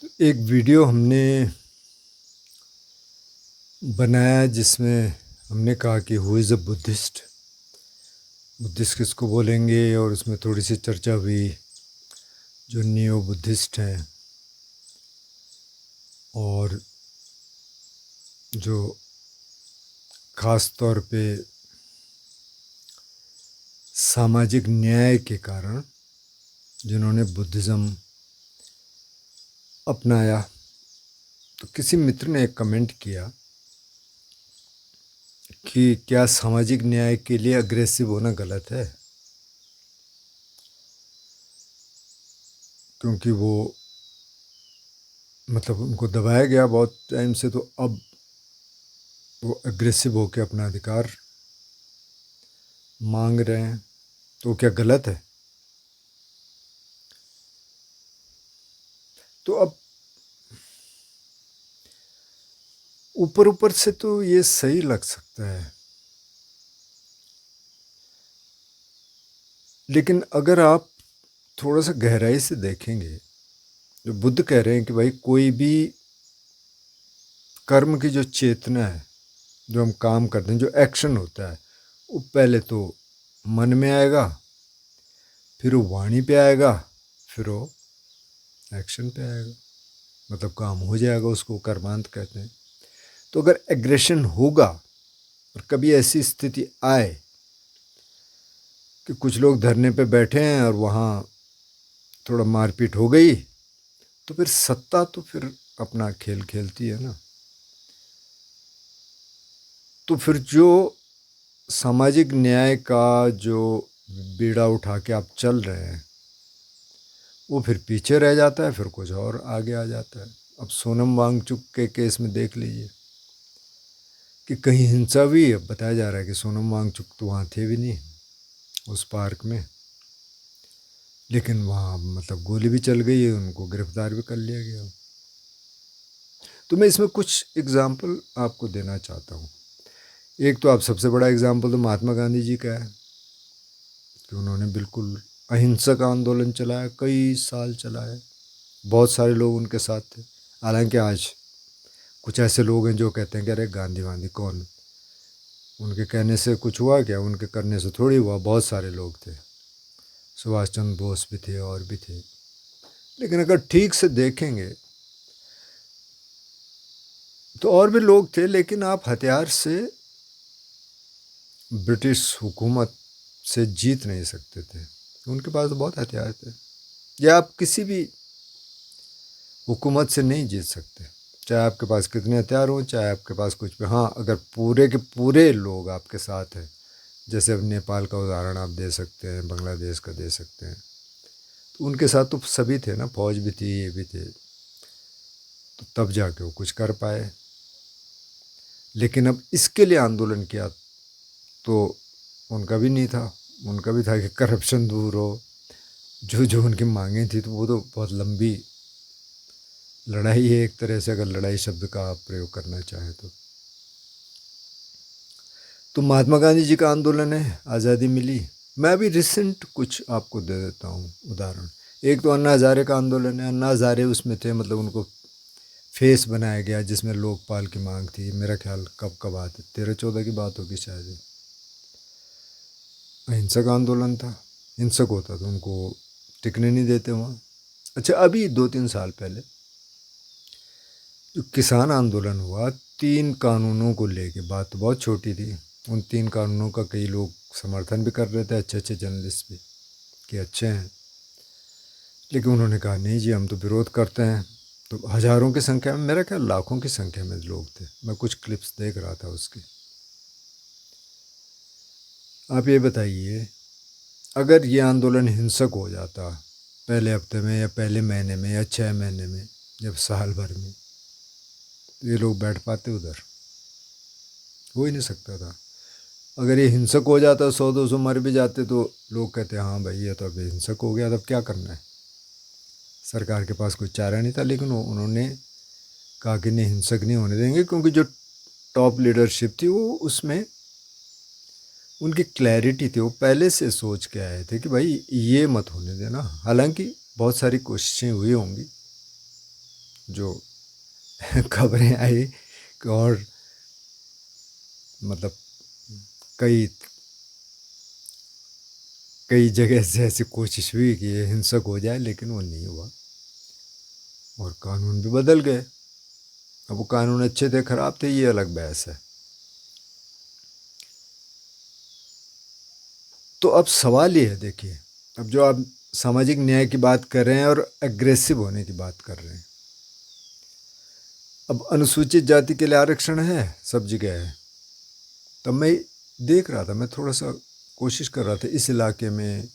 एक वीडियो हमने बनाया जिसमें हमने कहा कि who is a Buddhist, Buddhist किसको बोलेंगे, और उसमें थोड़ी सी चर्चा हुई जो नियो बुद्धिस्ट हैं और जो ख़ास तौर पे सामाजिक न्याय के कारण जिन्होंने बुद्धिज़्म अपनाया। तो किसी मित्र ने एक कमेंट किया कि क्या सामाजिक न्याय के लिए अग्रेसिव होना गलत है, क्योंकि वो मतलब उनको दबाया गया बहुत टाइम से, तो अब वो अग्रेसिव होकर अपना अधिकार मांग रहे हैं, तो क्या गलत है? तो अब ऊपर ऊपर से तो ये सही लग सकता है, लेकिन अगर आप थोड़ा सा गहराई से देखेंगे, जो बुद्ध कह रहे हैं कि भाई कोई भी कर्म की जो चेतना है, जो हम काम करते हैं, जो एक्शन होता है, वो पहले तो मन में आएगा, फिर वो वाणी पे आएगा, फिर वो एक्शन पे आएगा, मतलब काम हो जाएगा, उसको कर्मांत कहते हैं। तो अगर एग्रेशन होगा और कभी ऐसी स्थिति आए कि कुछ लोग धरने पे बैठे हैं और वहाँ थोड़ा मारपीट हो गई, तो फिर सत्ता तो फिर अपना खेल खेलती है ना। तो फिर जो सामाजिक न्याय का जो बीड़ा उठा के आप चल रहे हैं, वो फिर पीछे रह जाता है, फिर कुछ और आगे आ जाता है। अब सोनम वांगचुक के केस में देख लीजिए कि कहीं हिंसा भी, अब बताया जा रहा है कि सोनम वांगचुक तो वहाँ थे भी नहीं उस पार्क में, लेकिन वहाँ मतलब गोली भी चल गई, उनको गिरफ्तार भी कर लिया गया। तो मैं इसमें कुछ एग्जाम्पल आपको देना चाहता हूँ। एक तो आप सबसे बड़ा एग्जाम्पल तो महात्मा गांधी जी का है कि उन्होंने बिल्कुल अहिंसक आंदोलन चलाया, कई साल चलाया, बहुत सारे लोग उनके साथ थे। हालांकि आज कुछ ऐसे लोग हैं जो कहते हैं कि अरे गांधी वांधी कौन, उनके कहने से कुछ हुआ क्या, उनके करने से थोड़ी हुआ, बहुत सारे लोग थे, सुभाष चंद्र बोस भी थे और भी थे। लेकिन अगर ठीक से देखेंगे तो और भी लोग थे, लेकिन आप हथियार से ब्रिटिश हुकूमत से जीत नहीं सकते थे, उनके पास तो बहुत हथियार थे। या आप किसी भी हुकूमत से नहीं जीत सकते, चाहे आपके पास कितने हथियार हों, चाहे आपके पास कुछ भी। हाँ, अगर पूरे के पूरे लोग आपके साथ हैं, जैसे अब नेपाल का उदाहरण आप दे सकते हैं, बांग्लादेश का दे सकते हैं, तो उनके साथ तो सभी थे ना, फौज भी थी, ये भी थे, तो तब जाके वो कुछ कर पाए। लेकिन अब इसके लिए आंदोलन किया तो उनका भी नहीं था, उनका भी था कि करप्शन दूर हो, जो जो उनकी मांगें थी, तो वो तो बहुत लंबी लड़ाई है एक तरह से, अगर लड़ाई शब्द का आप प्रयोग करना चाहें तो। महात्मा गांधी जी का आंदोलन है, आज़ादी मिली। मैं अभी रिसेंट कुछ आपको दे देता हूँ उदाहरण। एक तो अन्ना हज़ारे का आंदोलन है, अन्ना हज़ारे उसमें थे, मतलब उनको फेस बनाया गया जिसमें लोकपाल की मांग थी। मेरा ख्याल कब का बात है, 13-14 की बात होगी शायद। अहिंसक आंदोलन था, हिंसक होता तो उनको टिकने नहीं देते वहाँ। अच्छा, अभी 2-3 साल पहले जो किसान आंदोलन हुआ, 3 कानूनों को लेके, बात तो बहुत छोटी थी, उन 3 कानूनों का कई लोग समर्थन भी कर रहे थे, अच्छे अच्छे जर्नलिस्ट भी, कि अच्छे हैं, लेकिन उन्होंने कहा नहीं जी हम तो विरोध करते हैं। तो हज़ारों की संख्या में, मेरा ख्याल लाखों की संख्या में लोग थे, मैं कुछ क्लिप्स देख रहा था उसकी। आप ये बताइए, अगर ये आंदोलन हिंसक हो जाता पहले हफ्ते में या पहले महीने में या 6 महीने में या साल भर में, तो ये लोग बैठ पाते उधर? हो ही नहीं सकता था। अगर ये हिंसक हो जाता, 100-200 मर भी जाते, तो लोग कहते हाँ भाई ये तो अभी हिंसक हो गया, तब क्या करना है। सरकार के पास कोई चारा नहीं था, लेकिन उन्होंने कहा कि नहीं, हिंसक नहीं होने देंगे, क्योंकि जो टॉप लीडरशिप थी वो उसमें उनकी क्लैरिटी थी, वो पहले से सोच के आए थे कि भाई ये मत होने देना। हालांकि बहुत सारी कोशिशें हुई होंगी, जो खबरें आई कि और मतलब कई कई जगह से ऐसी कोशिश हुई कि ये हिंसक हो जाए, लेकिन वो नहीं हुआ और कानून भी बदल गए। अब वो कानून अच्छे थे खराब थे ये अलग बहस है। तो अब सवाल ये है, देखिए, अब जो आप सामाजिक न्याय की बात कर रहे हैं और एग्रेसिव होने की बात कर रहे हैं, अब अनुसूचित जाति के लिए आरक्षण है, सब जगह है। तब मैं देख रहा था, मैं थोड़ा सा कोशिश कर रहा था इस इलाके में,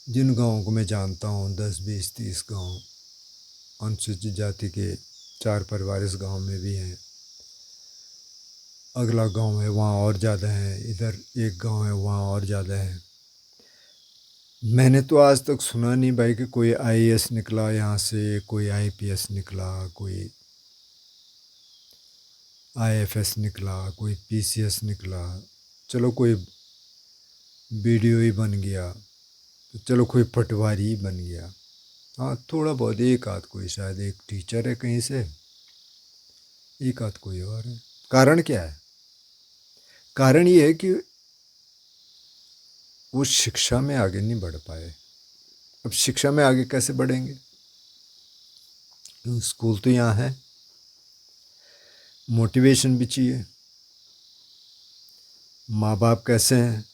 जिन गाँवों को मैं जानता हूँ 10, 20, 30 गाँव अनुसूचित जाति के 4 परिवार इस गांव में भी हैं, अगला गांव है वहाँ और ज़्यादा है, इधर एक गांव है वहाँ और ज़्यादा है। मैंने तो आज तक सुना नहीं भाई कि कोई आईएएस निकला यहाँ से, कोई आईपीएस निकला, कोई आईएफएस निकला, कोई पीसीएस निकला, चलो कोई बीडीओ ही बन गया, तो चलो कोई पटवारी ही बन गया। हाँ, थोड़ा बहुत एक आध कोई शायद एक टीचर है कहीं से, एक आध कोई और है। कारण क्या है? कारण ये है कि वो शिक्षा में आगे नहीं बढ़ पाए। अब शिक्षा में आगे कैसे बढ़ेंगे? स्कूल तो यहाँ है, मोटिवेशन भी चाहिए। माँ बाप कैसे हैं,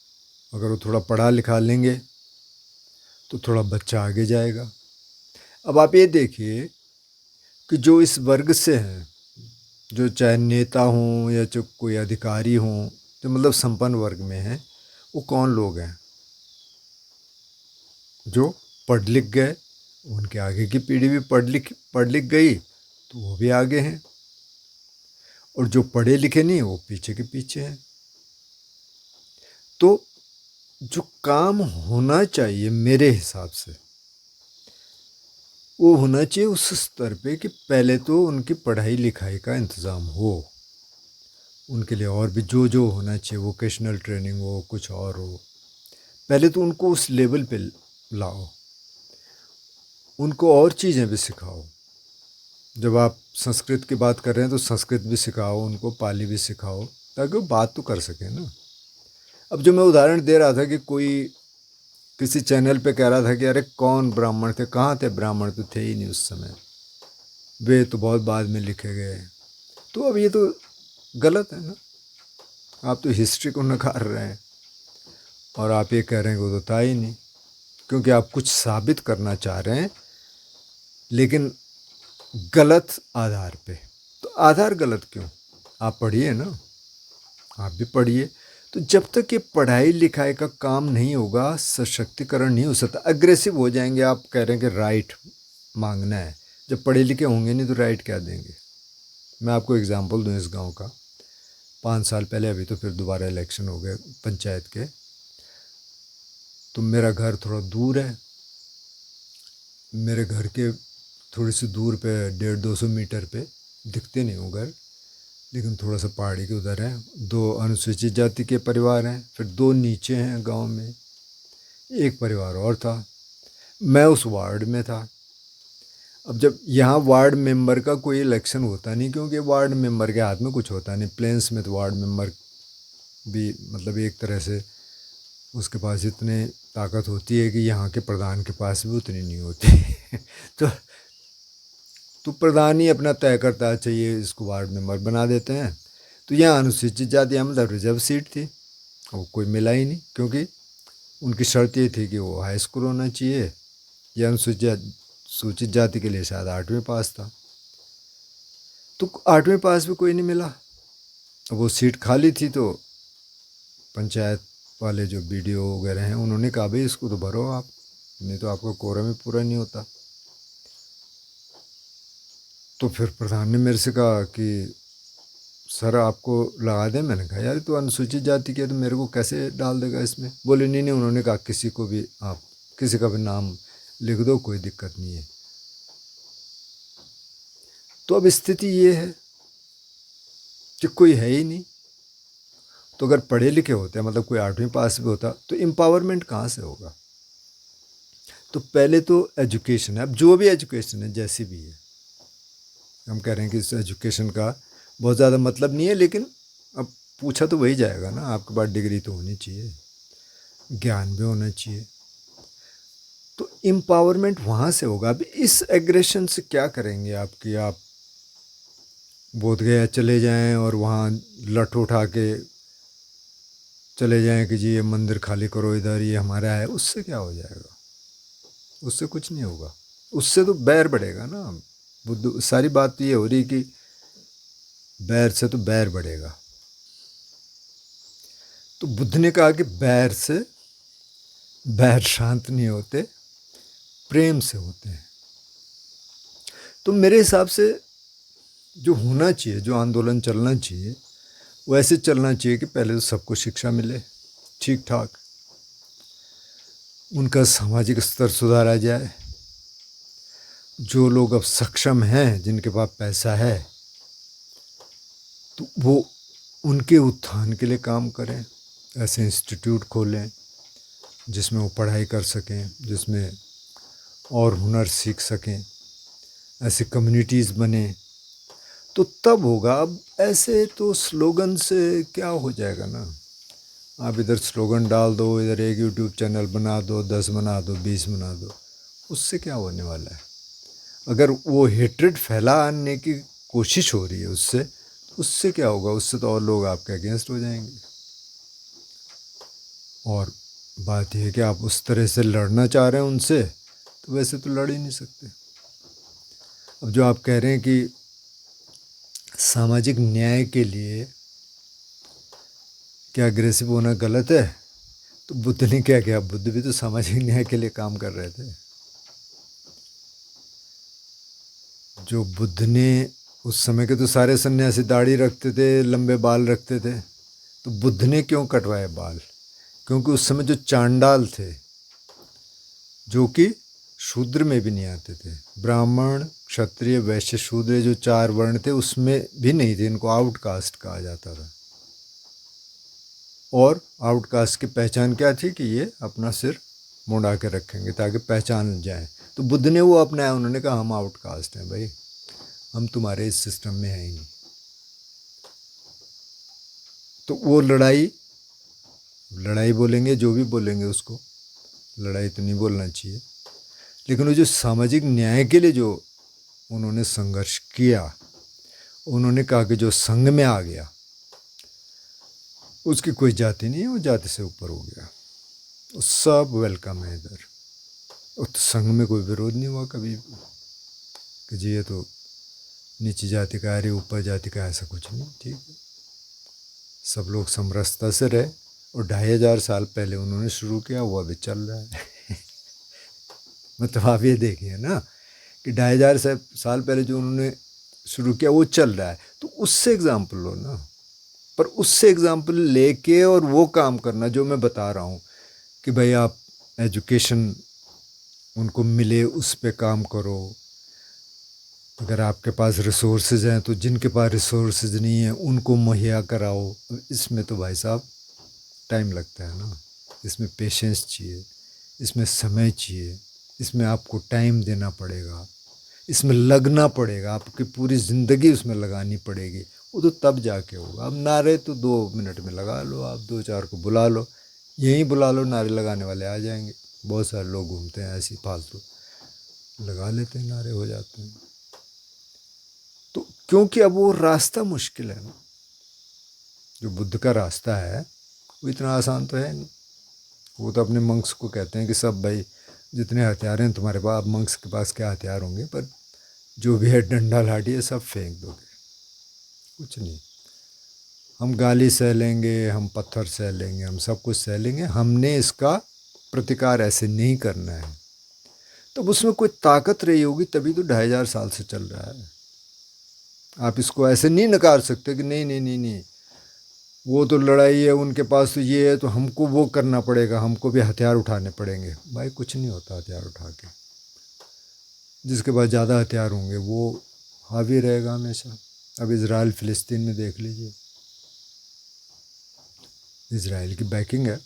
अगर वो थोड़ा पढ़ा लिखा लेंगे तो थोड़ा बच्चा आगे जाएगा। अब आप ये देखिए कि जो इस वर्ग से हैं, जो चाहे नेता हों या जो कोई अधिकारी हों, जो मतलब संपन्न वर्ग में हैं, वो कौन लोग हैं? जो पढ़ लिख गए, उनके आगे की पीढ़ी भी पढ़ लिख गई तो वो भी आगे हैं, और जो पढ़े लिखे नहीं वो पीछे के पीछे हैं। तो जो काम होना चाहिए मेरे हिसाब से, वो होना चाहिए उस स्तर पे कि पहले तो उनकी पढ़ाई लिखाई का इंतज़ाम हो, उनके लिए और भी जो जो होना चाहिए, वोकेशनल ट्रेनिंग हो, कुछ और हो, पहले तो उनको उस लेवल पे लाओ, उनको और चीज़ें भी सिखाओ। जब आप संस्कृत की बात कर रहे हैं तो संस्कृत भी सिखाओ उनको, पाली भी सिखाओ, ताकि वो बात तो कर सकें ना। अब जो मैं उदाहरण दे रहा था कि कोई किसी चैनल पे कह रहा था कि अरे कौन ब्राह्मण थे, कहाँ थे ब्राह्मण, तो थे ही नहीं उस समय, वे तो बहुत बाद में लिखे गए। तो अब ये तो गलत है ना, आप तो हिस्ट्री को नकार रहे हैं और आप ये कह रहे हैं कि वो तो था ही नहीं, क्योंकि आप कुछ साबित करना चाह रहे हैं लेकिन गलत आधार पे। तो आधार गलत क्यों? आप पढ़िए ना, आप भी पढ़िए। तो जब तक ये पढ़ाई लिखाई का काम नहीं होगा, सशक्तिकरण नहीं हो सकता। अग्रेसिव हो जाएंगे, आप कह रहे हैं कि राइट मांगना है, जब पढ़े लिखे होंगे नहीं तो राइट क्या देंगे? मैं आपको एग्जांपल दूं इस गांव का। 5 साल पहले, अभी तो फिर दोबारा इलेक्शन हो गए पंचायत के, तो मेरा घर थोड़ा दूर है, मेरे घर के थोड़ी सी दूर पे 150-200 मीटर पे, दिखते नहीं हो घर, लेकिन थोड़ा सा पहाड़ी के उधर है। 2 अनुसूचित जाति के परिवार हैं, फिर 2 नीचे हैं गांव में, एक परिवार और था। मैं उस वार्ड में था। अब जब यहाँ वार्ड मेंबर का कोई इलेक्शन होता नहीं, क्योंकि वार्ड मेंबर के हाथ में कुछ होता नहीं। प्लेन्स में तो वार्ड मेंबर भी मतलब एक तरह से उसके पास इतने ताकत होती है कि यहाँ के प्रधान के पास भी उतनी नहीं होती तो प्रधान ही अपना तय करता है, चाहिए इसको वार्ड मेंबर बना देते हैं। तो यहाँ अनुसूचित जाति मतलब रिजर्व सीट थी, वो कोई मिला ही नहीं, क्योंकि उनकी शर्त ये थी कि वो हाई स्कूल होना चाहिए, या अनुसूचित जाति के लिए शायद 8वीं पास था। तो 8वीं पास भी कोई नहीं मिला, वो सीट खाली थी। तो पंचायत वाले जो बीडीओ वगैरह हैं, उन्होंने कहा भाई इसको तो भरो आप, नहीं तो आपका कोरम ही पूरा नहीं होता। तो फिर प्रधान ने मेरे से कहा कि सर आपको लगा दें। मैंने कहा यार तो अनुसूचित जाति के, तो मेरे को कैसे डाल देगा इसमें? बोले नहीं नहीं, उन्होंने कहा किसी को भी आप किसी का भी नाम लिख दो, कोई दिक्कत नहीं है। तो अब स्थिति ये है कि कोई है ही नहीं। तो अगर पढ़े लिखे होते, मतलब कोई 8वीं पास भी होता, तो एम्पावरमेंट कहाँ से होगा? तो पहले तो एजुकेशन है। अब जो भी एजुकेशन है जैसी भी है, हम कह रहे हैं कि इस एजुकेशन का बहुत ज़्यादा मतलब नहीं है, लेकिन अब पूछा तो वही जाएगा ना, आपके पास डिग्री तो होनी चाहिए, ज्ञान भी होना चाहिए। तो एम्पावरमेंट वहाँ से होगा। अब इस एग्रेशन से क्या करेंगे आपकी, आप बोध गया चले जाएं और वहाँ लठ उठा के चले जाएं कि जी ये मंदिर खाली करो, इधर ये हमारा है, उससे क्या हो जाएगा? उससे कुछ नहीं होगा, उससे तो बैर बढ़ेगा ना। बुद्ध, सारी बात तो ये हो रही कि बैर से तो बैर बढ़ेगा। तो बुद्ध ने कहा कि बैर से बैर शांत नहीं होते, प्रेम से होते हैं। तो मेरे हिसाब से जो होना चाहिए, जो आंदोलन चलना चाहिए, वो ऐसे चलना चाहिए कि पहले तो सबको शिक्षा मिले ठीक ठाक, उनका सामाजिक स्तर सुधारा जाए। जो लोग अब सक्षम हैं, जिनके पास पैसा है, तो वो उनके उत्थान के लिए काम करें। ऐसे इंस्टीट्यूट खोलें जिसमें वो पढ़ाई कर सकें, जिसमें और हुनर सीख सकें, ऐसी कम्युनिटीज़ बने, तो तब होगा। अब ऐसे तो स्लोगन से क्या हो जाएगा ना, आप इधर स्लोगन डाल दो, इधर एक यूट्यूब चैनल बना दो, 10 बना दो, 20 बना दो, उससे क्या होने वाला है? अगर वो हेट्रेड फैलाने की कोशिश हो रही है उससे क्या होगा? उससे तो और लोग आपके अगेंस्ट हो जाएंगे। और बात यह है कि आप उस तरह से लड़ना चाह रहे हैं उनसे, तो वैसे तो लड़ ही नहीं सकते। अब जो आप कह रहे हैं कि सामाजिक न्याय के लिए क्या अग्रेसिव होना गलत है, तो बुद्ध ने क्या किया? बुद्ध भी तो सामाजिक न्याय के लिए काम कर रहे थे। जो बुद्ध ने, उस समय के तो सारे सन्यासी दाढ़ी रखते थे, लंबे बाल रखते थे, तो बुद्ध ने क्यों कटवाए बाल? क्योंकि उस समय जो चांडाल थे, जो कि शूद्र में भी नहीं आते थे, ब्राह्मण क्षत्रिय वैश्य शूद्र जो 4 वर्ण थे उसमें भी नहीं थे, इनको आउटकास्ट कहा जाता था। और आउटकास्ट की पहचान क्या थी कि ये अपना सिर मुंडा के रखेंगे ताकि पहचान जाए। तो बुद्ध ने वो अपनाया, उन्होंने कहा हम आउटकास्ट हैं भाई, हम तुम्हारे इस सिस्टम में है ही नहीं। तो वो लड़ाई बोलेंगे, जो भी बोलेंगे उसको, लड़ाई तो नहीं बोलना चाहिए, लेकिन वो जो सामाजिक न्याय के लिए जो उन्होंने संघर्ष किया, उन्होंने कहा कि जो संघ में आ गया उसकी कोई जाति नहीं है, वो जाति से ऊपर हो गया, वो सब वेलकम है इधर। उस संघ में कोई विरोध नहीं हुआ कभी कि जी ये तो नीची जाति का है, ऊपर जाति का, ऐसा कुछ नहीं। ठीक है, सब लोग समरसता से रहे। और 2500 साल पहले उन्होंने शुरू किया, वो अभी चल रहा है। मतलब आप ये देखिए ना कि 2500 साल पहले जो उन्होंने शुरू किया वो चल रहा है, तो उससे एग्ज़ाम्पल लो ना। पर उससे एग्ज़ाम्पल लेके और वो काम करना जो मैं बता रहा हूँ कि भाई आप एजुकेशन उनको मिले, उस पे काम करो। अगर आपके पास रिसोर्सेज हैं तो जिनके पास रिसोर्सेज नहीं है उनको मुहैया कराओ। इसमें तो भाई साहब टाइम लगता है ना, इसमें पेशेंस चाहिए, इसमें समय चाहिए, इसमें आपको टाइम देना पड़ेगा, इसमें लगना पड़ेगा, आपकी पूरी ज़िंदगी उसमें लगानी पड़ेगी। वो तो तब जाके होगा। अब नारे तो 2 मिनट में लगा लो, आप 2-4 को बुला लो, यहीं बुला लो, नारे लगाने वाले आ जाएंगे। बहुत सारे लोग घूमते हैं ऐसे फालतू, लगा लेते हैं, नारे हो जाते हैं। तो क्योंकि अब वो रास्ता मुश्किल है ना, जो बुद्ध का रास्ता है वो इतना आसान तो है नहीं। वो तो अपने मंक्स को कहते हैं कि सब भाई जितने हथियार हैं तुम्हारे पास, अब मंक्स के पास क्या हथियार होंगे, पर जो भी है डंडा लाठी है सब फेंक दोगे, कुछ नहीं। हम गाली सह लेंगे, हम पत्थर सह लेंगे, हम सब कुछ सह लेंगे, हमने इसका प्रतिकार ऐसे नहीं करना है। तब तो उसमें कोई ताकत रही होगी, तभी तो 2500 साल से चल रहा है। आप इसको ऐसे नहीं नकार सकते कि नहीं नहीं नहीं नहीं, वो तो लड़ाई है, उनके पास तो ये है, तो हमको वो करना पड़ेगा, हमको भी हथियार उठाने पड़ेंगे। भाई कुछ नहीं होता हथियार उठा के, जिसके पास ज़्यादा हथियार होंगे वो हावी रहेगा हमेशा। अब इज़राइल फ़िलिस्तीन में देख लीजिए, इज़राइल की बैकिंग है,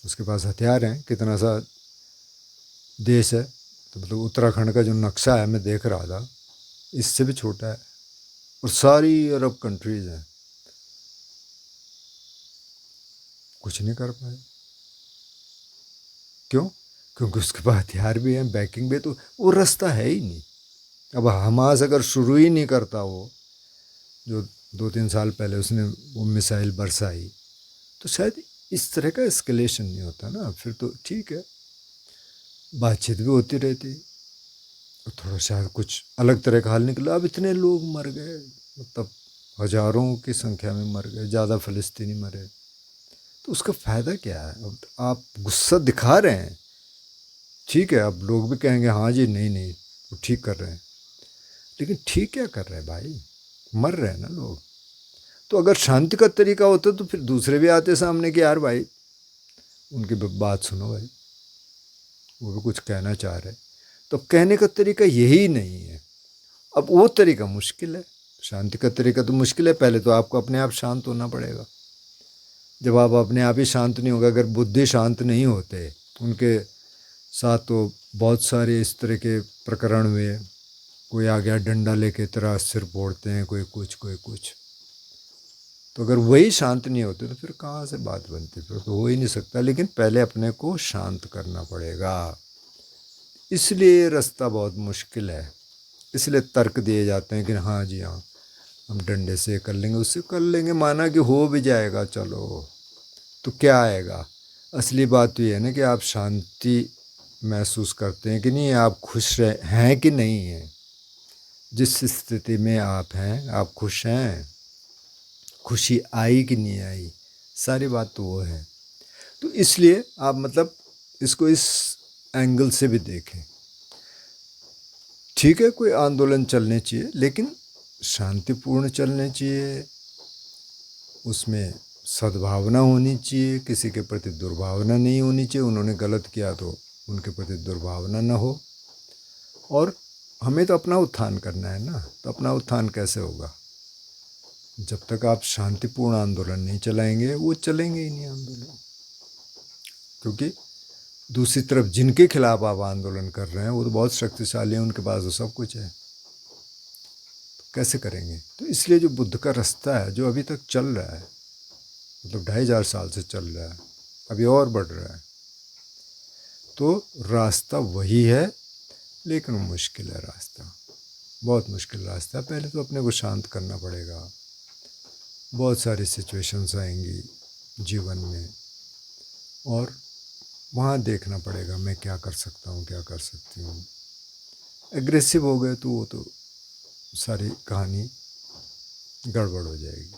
उसके पास हथियार हैं, कितना सा देश है। तो मतलब उत्तराखंड का जो नक्शा है मैं देख रहा था, इससे भी छोटा है, और सारी अरब कंट्रीज़ हैं, कुछ नहीं कर पाए। क्यों? क्योंकि उसके पास हथियार भी हैं, बैकिंग भी, तो वो रास्ता है ही नहीं। अब हमास अगर शुरू ही नहीं करता वो, जो 2-3 साल पहले उसने वो मिसाइल बरसाई, तो शायद इस तरह का एस्केलेशन नहीं होता ना। फिर तो ठीक है, बातचीत भी होती रहती, और थोड़ा शायद कुछ अलग तरह का हाल निकला। अब इतने लोग मर गए, मतलब हज़ारों की संख्या में मर गए, ज़्यादा फ़लस्तीनी मरे, तो उसका फ़ायदा क्या है? अब आप गुस्सा दिखा रहे हैं, ठीक है, अब लोग भी कहेंगे हाँ जी, नहीं नहीं वो ठीक कर रहे हैं, लेकिन ठीक क्या कर रहे हैं भाई? मर रहे हैं ना लोग। तो अगर शांति का तरीका होता तो फिर दूसरे भी आते सामने कि यार भाई, उनकी बात सुनो भाई, वो भी कुछ कहना चाह रहे। तो कहने का तरीका यही नहीं है। अब वो तरीका मुश्किल है, शांति का तरीका तो मुश्किल है। पहले तो आपको अपने आप शांत होना पड़ेगा। जब आप अपने आप ही शांत नहीं होगा, अगर बुद्धि शांत नहीं होते, उनके साथ तो बहुत सारे इस तरह के प्रकरण हुए, कोई आ गया डंडा लेके तेरा सिर फोड़ते हैं, कोई कुछ कोई कुछ। तो अगर वही शांत नहीं होते तो फिर कहाँ से बात बनती? फिर तो हो ही नहीं सकता। लेकिन पहले अपने को शांत करना पड़ेगा, इसलिए रास्ता बहुत मुश्किल है। इसलिए तर्क दिए जाते हैं कि हाँ जी हाँ, हम डंडे से कर लेंगे, उससे कर लेंगे, माना कि हो भी जाएगा, चलो तो क्या आएगा? असली बात तो ये है ना कि आप शांति महसूस करते हैं कि नहीं, आप खुश हैं कि नहीं हैं, जिस स्थिति में आप हैं आप खुश हैं, खुशी आई कि नहीं आई, सारी बात तो वो है। तो इसलिए आप मतलब इसको इस एंगल से भी देखें। ठीक है, कोई आंदोलन चलने चाहिए, लेकिन शांतिपूर्ण चलने चाहिए, उसमें सद्भावना होनी चाहिए, किसी के प्रति दुर्भावना नहीं होनी चाहिए। उन्होंने गलत किया तो उनके प्रति दुर्भावना ना हो। और हमें तो अपना उत्थान करना है ना, तो अपना उत्थान कैसे होगा? जब तक आप शांतिपूर्ण आंदोलन नहीं चलाएंगे, वो चलेंगे ही नहीं आंदोलन। क्योंकि दूसरी तरफ जिनके खिलाफ आप आंदोलन कर रहे हैं वो तो बहुत शक्तिशाली हैं, उनके पास तो सब कुछ है, तो कैसे करेंगे? तो इसलिए जो बुद्ध का रास्ता है, जो अभी तक चल रहा है, मतलब 2500 साल से चल रहा है, अभी और बढ़ रहा है, तो रास्ता वही है, लेकिन मुश्किल है रास्ता, बहुत मुश्किल रास्ता है। पहले तो अपने को शांत करना पड़ेगा। बहुत सारी सिचुएशंस आएंगी जीवन में, और वहाँ देखना पड़ेगा मैं क्या कर सकता हूँ, क्या कर सकती हूँ। एग्रेसिव हो गए तो वो तो सारी कहानी गड़बड़ हो जाएगी।